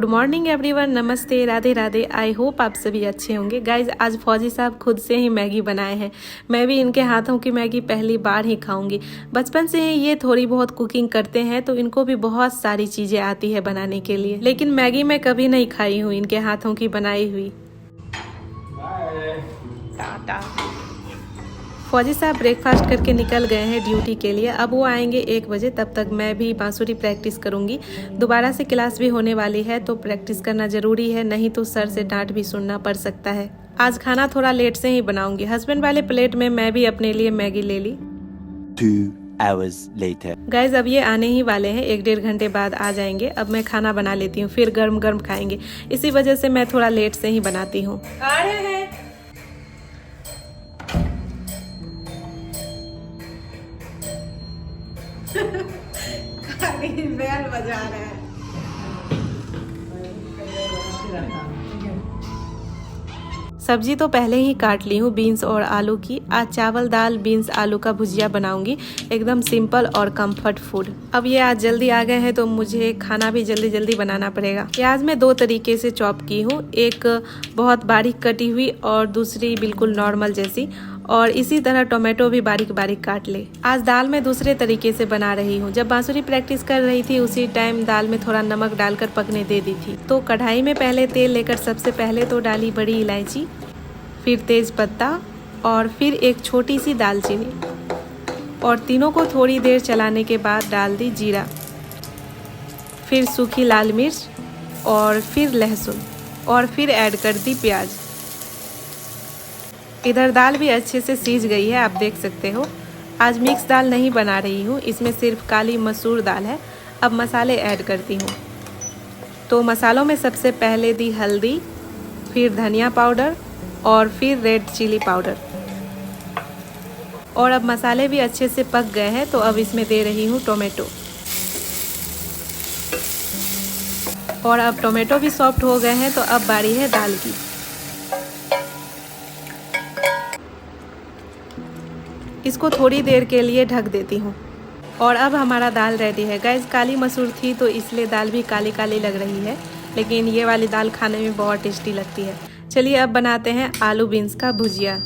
Good morning everyone, नमस्ते, Radhe Radhe. I hope आप सभी अच्छे होंगे। गाइज आज फौजी साहब खुद से ही मैगी बनाए हैं। मैं भी इनके हाथों की मैगी पहली बार ही खाऊंगी। बचपन से ही ये थोड़ी बहुत कुकिंग करते हैं तो इनको भी बहुत सारी चीज़ें आती है बनाने के लिए, लेकिन मैगी मैं कभी नहीं खाई हूँ इनके हाथों की बनाई हुई। टाटा। फौजी साहब ब्रेकफास्ट करके निकल गए हैं ड्यूटी के लिए। अब वो आएंगे 1 बजे, तब तक मैं भी बांसुरी प्रैक्टिस करूंगी। दोबारा से क्लास भी होने वाली है तो प्रैक्टिस करना ज़रूरी है, नहीं तो सर से डांट भी सुनना पड़ सकता है। आज खाना थोड़ा लेट से ही बनाऊंगी। हस्बैंड वाले प्लेट में मैं भी अपने लिए मैगी ले ली। 2 hours later. गाइज अब ये आने ही वाले हैं, 1-1.5 घंटे बाद आ जाएंगे। अब मैं खाना बना लेती हूँ, फिर गर्म गर्म खाएंगे। इसी वजह से मैं थोड़ा लेट से ही बनाती हूँ। आ रहे हैं। बैल बजा रहे हैं। सब्जी तो पहले ही काट ली हूँ, बीन्स और आलू की। आज चावल दाल बीन्स आलू का भुजिया बनाऊंगी, एकदम सिंपल और कंफर्ट फूड। अब ये आज जल्दी आ गए हैं तो मुझे खाना भी जल्दी जल्दी बनाना पड़ेगा। प्याज मैं 2 तरीके से चॉप की हूँ, एक बहुत बारीक कटी हुई और दूसरी बिल्कुल नॉर्मल जैसी, और इसी तरह टोमेटो भी बारीक बारीक काट ले। आज दाल मैं दूसरे तरीके से बना रही हूँ। जब बांसुरी प्रैक्टिस कर रही थी उसी टाइम दाल में थोड़ा नमक डालकर पकने दे दी थी। तो कढ़ाई में पहले तेल लेकर सबसे पहले तो डाली बड़ी इलायची, फिर तेज पत्ता और फिर एक छोटी सी दालचीनी, और तीनों को थोड़ी देर चलाने के बाद डाल दी जीरा, फिर सूखी लाल मिर्च और फिर लहसुन, और फिर ऐड कर दी प्याज। इधर दाल भी अच्छे से सीज गई है, आप देख सकते हो। आज मिक्स दाल नहीं बना रही हूँ, इसमें सिर्फ काली मसूर दाल है। अब मसाले ऐड करती हूँ। तो मसालों में सबसे पहले दी हल्दी, फिर धनिया पाउडर और फिर रेड चिली पाउडर। और अब मसाले भी अच्छे से पक गए हैं तो अब इसमें दे रही हूँ टोमेटो। और अब टोमेटो भी सॉफ्ट हो गए हैं तो अब बारी है दाल की। इसको थोड़ी देर के लिए ढक देती हूँ। और अब हमारा दाल रेडी है। गाइस काली मसूर थी तो इसलिए दाल भी काली काली लग रही है, लेकिन ये वाली दाल खाने में बहुत टेस्टी लगती है। चलिए अब बनाते हैं आलू बीन्स का भुजिया।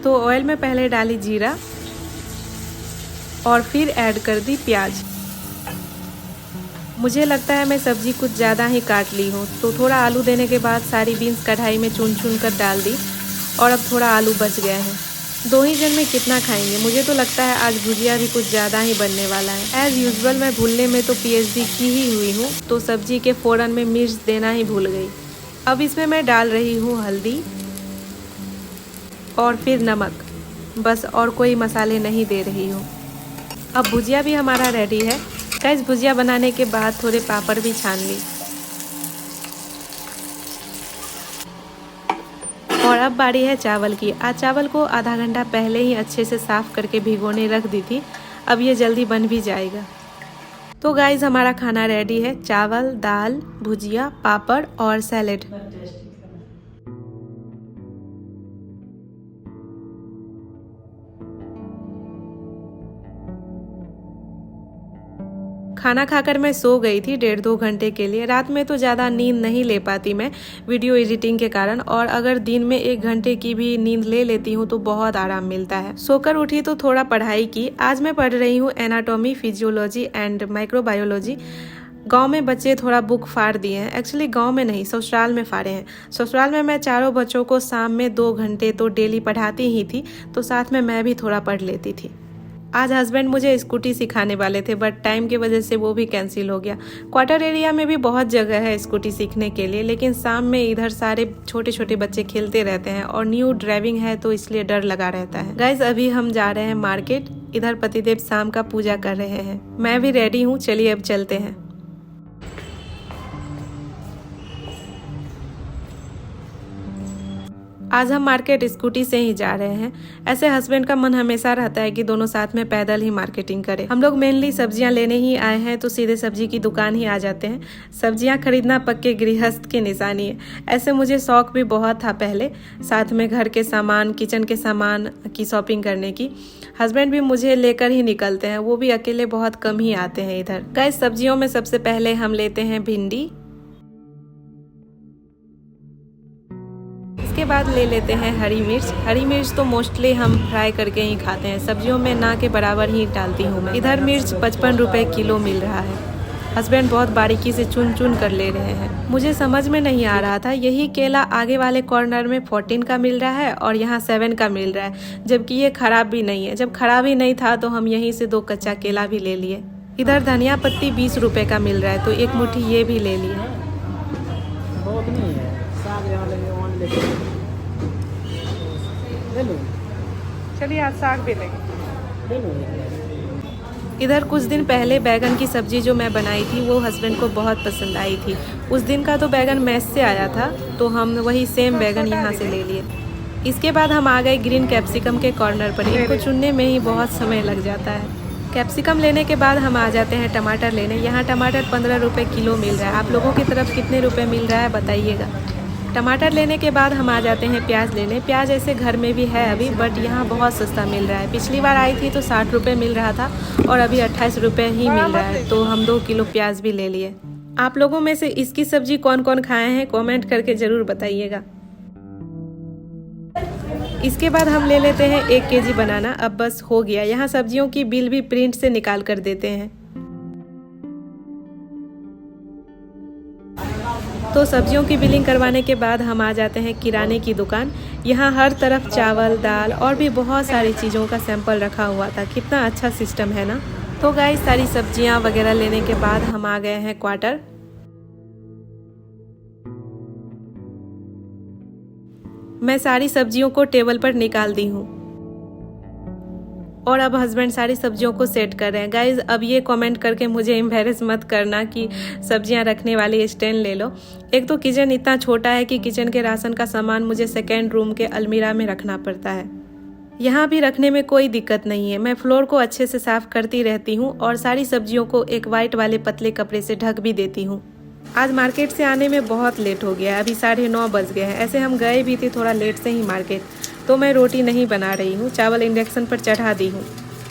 तो ऑयल में पहले डाली जीरा और फिर ऐड कर दी प्याज। मुझे लगता है मैं सब्जी कुछ ज़्यादा ही काट ली हूँ, तो थोड़ा आलू देने के बाद सारी बीन्स कढ़ाई में चुन चुन कर डाल दी। और अब थोड़ा आलू बच गए हैं। 2 ही जन में कितना खाएंगे। मुझे तो लगता है आज भुजिया भी कुछ ज़्यादा ही बनने वाला है। एज़ यूजुअल मैं भूलने में तो PhD की ही हुई हूँ, तो सब्जी के फ़ौरन में मिर्च देना ही भूल गई। अब इसमें मैं डाल रही हूँ हल्दी और फिर नमक, बस, और कोई मसाले नहीं दे रही हूँ। अब भुजिया भी हमारा रेडी है। गाइस भुजिया बनाने के बाद थोड़े पापड़ भी छान ली। और अब बारी है चावल की। आज चावल को आधा घंटा पहले ही अच्छे से साफ़ करके भिगोने रख दी थी। अब ये जल्दी बन भी जाएगा। तो गाइस हमारा खाना रेडी है, चावल दाल भुजिया पापड़ और सैलेड। खाना खाकर मैं सो गई थी 1.5-2 घंटे के लिए। रात में तो ज़्यादा नींद नहीं ले पाती मैं वीडियो एडिटिंग के कारण, और अगर दिन में 1 घंटे की भी नींद ले लेती हूँ तो बहुत आराम मिलता है। सोकर उठी तो थोड़ा पढ़ाई की। आज मैं पढ़ रही हूँ एनाटॉमी, फिजियोलॉजी एंड माइक्रोबायोलॉजी। गांव में बच्चे थोड़ा बुक फाड़ दिए हैं। एक्चुअली गांव में नहीं, ससुराल में फाड़े हैं। ससुराल में मैं चारों बच्चों को शाम में 2 घंटे तो डेली पढ़ाती ही थी, तो साथ में मैं भी थोड़ा पढ़ लेती थी। आज हस्बैंड मुझे स्कूटी सिखाने वाले थे, बट टाइम की वजह से वो भी कैंसिल हो गया। क्वार्टर एरिया में भी बहुत जगह है स्कूटी सीखने के लिए, लेकिन शाम में इधर सारे छोटे छोटे बच्चे खेलते रहते हैं और न्यू ड्राइविंग है तो इसलिए डर लगा रहता है। गाइज अभी हम जा रहे हैं मार्केट। इधर पतिदेव शाम का पूजा कर रहे हैं। मैं भी रेडी हूँ, चलिए अब चलते हैं। आज हम मार्केट स्कूटी से ही जा रहे हैं। ऐसे हस्बैंड का मन हमेशा रहता है कि दोनों साथ में पैदल ही मार्केटिंग करें। हम लोग मेनली सब्जियां लेने ही आए हैं तो सीधे सब्जी की दुकान ही आ जाते हैं। सब्जियां खरीदना पक्के गृहस्थ की निशानी है। ऐसे मुझे शौक भी बहुत था पहले, साथ में घर के सामान, किचन के सामान की शॉपिंग करने की। हस्बैंड भी मुझे लेकर ही निकलते हैं, वो भी अकेले बहुत कम ही आते हैं इधर। गाइस, सब्जियों में सबसे पहले हम लेते हैं भिंडी, इसके बाद ले लेते हैं हरी मिर्च। हरी मिर्च तो मोस्टली हम फ्राई करके ही खाते हैं, सब्जियों में ना के बराबर ही डालती हूँ मैं। इधर मिर्च 55 रुपए किलो मिल रहा है। हस्बैंड बहुत बारीकी से चुन चुन कर ले रहे हैं। मुझे समझ में नहीं आ रहा था, यही केला आगे वाले कॉर्नर में 14 का मिल रहा है और यहाँ 7 का मिल रहा है, जबकि ये खराब भी नहीं है। जब खराब ही नहीं था तो हम यहीं से 2 कच्चा केला भी ले लिए। इधर धनिया पत्ती 20 रुपए का मिल रहा है, तो एक मुट्ठी ये भी ले लिए। बहुत नहीं है, साग यहाँ लेंगे, वहाँ लेंगे, ले लो। चलिए आज साग भी लेंगे। ले लो। इधर कुछ दिन पहले बैगन की सब्जी जो मैं बनाई थी वो हस्बैंड को बहुत पसंद आई थी। उस दिन का तो बैगन मैस से आया था, तो हम वही सेम बैगन यहाँ से ले लिए। इसके बाद हम आ गए ग्रीन कैप्सिकम के कॉर्नर पर। इनको चुनने में ही बहुत समय लग जाता है। कैप्सिकम लेने के बाद हम आ जाते हैं टमाटर लेने। यहाँ टमाटर 15 रुपए किलो मिल रहा है। आप लोगों की तरफ कितने रुपए मिल रहा है बताइएगा। टमाटर लेने के बाद हम आ जाते हैं प्याज लेने। प्याज ऐसे घर में भी है अभी, बट यहाँ बहुत सस्ता मिल रहा है। पिछली बार आई थी तो 60 रुपये मिल रहा था और अभी 28 रुपये ही मिल रहा है, तो हम 2 किलो प्याज भी ले लिए। आप लोगों में से इसकी सब्जी कौन कौन खाए हैं कमेंट करके ज़रूर बताइएगा। इसके बाद हम ले लेते हैं 1 केजी बनाना। अब बस हो गया। यहाँ सब्जियों की बिल भी प्रिंट से निकाल कर देते हैं। तो सब्जियों की बिलिंग करवाने के बाद हम आ जाते हैं किराने की दुकान। यहाँ हर तरफ चावल, दाल और भी बहुत सारी चीज़ों का सैंपल रखा हुआ था। कितना अच्छा सिस्टम है ना। तो गाइस, सारी सब्जियाँ वगैरह लेने के बाद हम आ गए हैं क्वार्टर। मैं सारी सब्जियों को टेबल पर निकाल दी हूँ और अब हस्बैंड सारी सब्जियों को सेट कर रहे हैं। गाइज, अब ये कमेंट करके मुझे एम्बैरेस मत करना कि सब्जियां रखने वाली स्टैंड ले लो। एक तो किचन इतना छोटा है कि किचन के राशन का सामान मुझे सेकेंड रूम के अलमीरा में रखना पड़ता है। यहाँ भी रखने में कोई दिक्कत नहीं है। मैं फ्लोर को अच्छे से साफ करती रहती हूँ और सारी सब्जियों को एक वाइट वाले पतले कपड़े से ढक भी देती हूँ। आज मार्केट से आने में बहुत लेट हो गया है, अभी 9:30 बज गए हैं। ऐसे हम गए भी थे थोड़ा लेट से ही मार्केट, तो मैं रोटी नहीं बना रही हूँ, चावल इंडक्शन पर चढ़ा दी हूँ।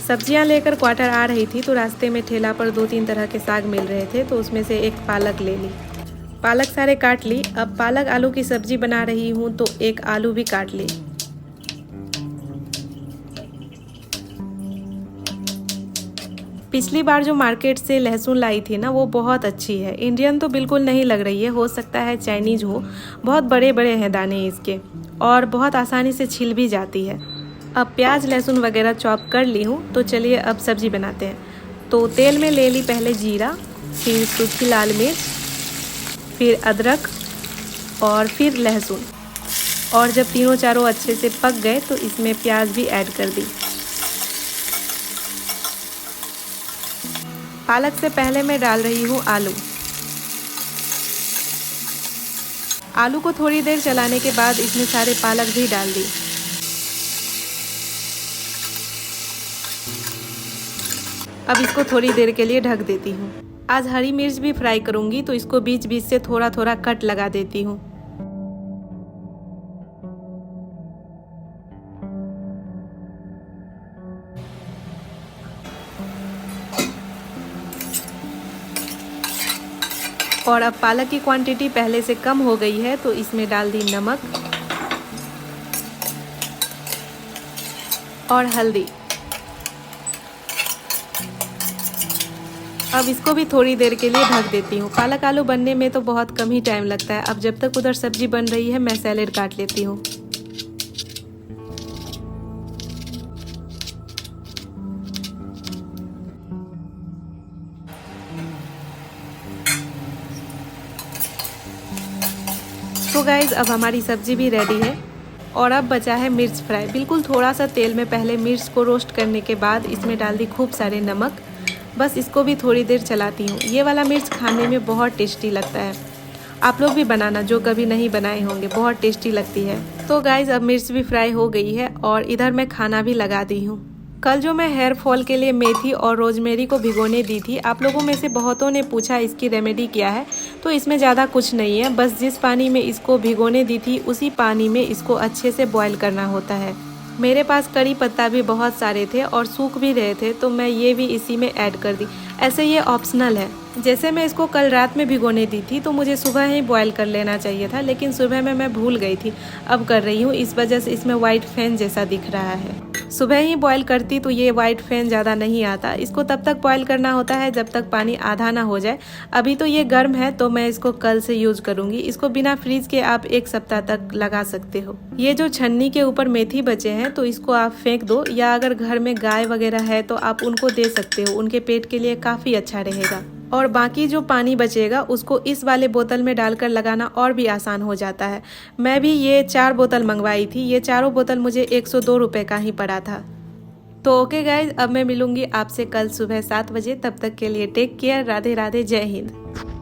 सब्जियाँ लेकर क्वार्टर आ रही थी तो रास्ते में ठेला पर 2-3 तरह के साग मिल रहे थे, तो उसमें से एक पालक ले ली। पालक सारे काट ली। अब पालक आलू की सब्जी बना रही हूँ तो एक आलू भी काट ली। पिछली बार जो मार्केट से लहसुन लाई थी ना, वो बहुत अच्छी है। इंडियन तो बिल्कुल नहीं लग रही है, हो सकता है चाइनीज हो। बहुत बड़े बड़े हैं दाने इसके और बहुत आसानी से छिल भी जाती है। अब प्याज, लहसुन वगैरह चॉप कर ली हूँ, तो चलिए अब सब्जी बनाते हैं। तो तेल में ले ली पहले जीरा, फिर सूखी लाल मिर्च, फिर अदरक और फिर लहसुन। और जब तीनों चारों अच्छे से पक गए तो इसमें प्याज भी ऐड कर दी। पालक से पहले मैं डाल रही हूँ आलू। आलू को थोड़ी देर चलाने के बाद इसमें सारे पालक भी डाल दी। अब इसको थोड़ी देर के लिए ढक देती हूँ। आज हरी मिर्च भी फ्राई करूँगी, तो इसको बीच बीच से थोड़ा थोड़ा कट लगा देती हूँ। और अब पालक की क्वांटिटी पहले से कम हो गई है, तो इसमें डाल दी नमक और हल्दी। अब इसको भी थोड़ी देर के लिए ढक देती हूँ। पालक आलू बनने में तो बहुत कम ही टाइम लगता है। अब जब तक उधर सब्जी बन रही है मैं सैलेड काट लेती हूँ। तो गाइज, अब हमारी सब्जी भी रेडी है और अब बचा है मिर्च फ्राई। बिल्कुल थोड़ा सा तेल में पहले मिर्च को रोस्ट करने के बाद इसमें डाल दी खूब सारे नमक। बस इसको भी थोड़ी देर चलाती हूँ। ये वाला मिर्च खाने में बहुत टेस्टी लगता है आप लोग भी बनाना जो कभी नहीं बनाए होंगे, बहुत टेस्टी लगती है। तो गाइज अब मिर्च भी फ्राई हो गई है और इधर मैं खाना भी लगा दी हूँ। कल जो मैं हेयर फॉल के लिए मेथी और रोजमेरी को भिगोने दी थी, आप लोगों में से बहुतों ने पूछा इसकी रेमेडी क्या है। तो इसमें ज़्यादा कुछ नहीं है, बस जिस पानी में इसको भिगोने दी थी उसी पानी में इसको अच्छे से बॉईल करना होता है। मेरे पास कड़ी पत्ता भी बहुत सारे थे और सूख भी रहे थे, तो मैं ये भी इसी में ऐड कर दी। ऐसे ये ऑप्शनल है। जैसे मैं इसको कल रात में भिगोने दी थी तो मुझे सुबह ही बॉईल कर लेना चाहिए था, लेकिन सुबह में मैं भूल गई थी। अब कर रही हूँ, इस वजह से इसमें वाइट फैन जैसा दिख रहा है। सुबह ही बॉईल करती तो ये वाइट फैन ज़्यादा नहीं आता। इसको तब तक बॉईल करना होता है जब तक पानी आधा ना हो जाए। अभी तो ये गर्म है तो मैं इसको कल से यूज़ करूँगी। इसको बिना फ्रीज के आप 1 सप्ताह तक लगा सकते हो। ये जो छन्नी के ऊपर मेथी बचे हैं तो इसको आप फेंक दो, या अगर घर में गाय वगैरह है तो आप उनको दे सकते हो, उनके पेट के लिए काफ़ी अच्छा रहेगा। और बाकी जो पानी बचेगा उसको इस वाले बोतल में डालकर लगाना और भी आसान हो जाता है। मैं भी ये 4 बोतल मंगवाई थी, ये चारों बोतल मुझे 102 रुपये का ही पड़ा था। तो ओके गाइज, अब मैं मिलूंगी आपसे कल सुबह 7 बजे। तब तक के लिए टेक केयर, राधे राधे, जय हिंद।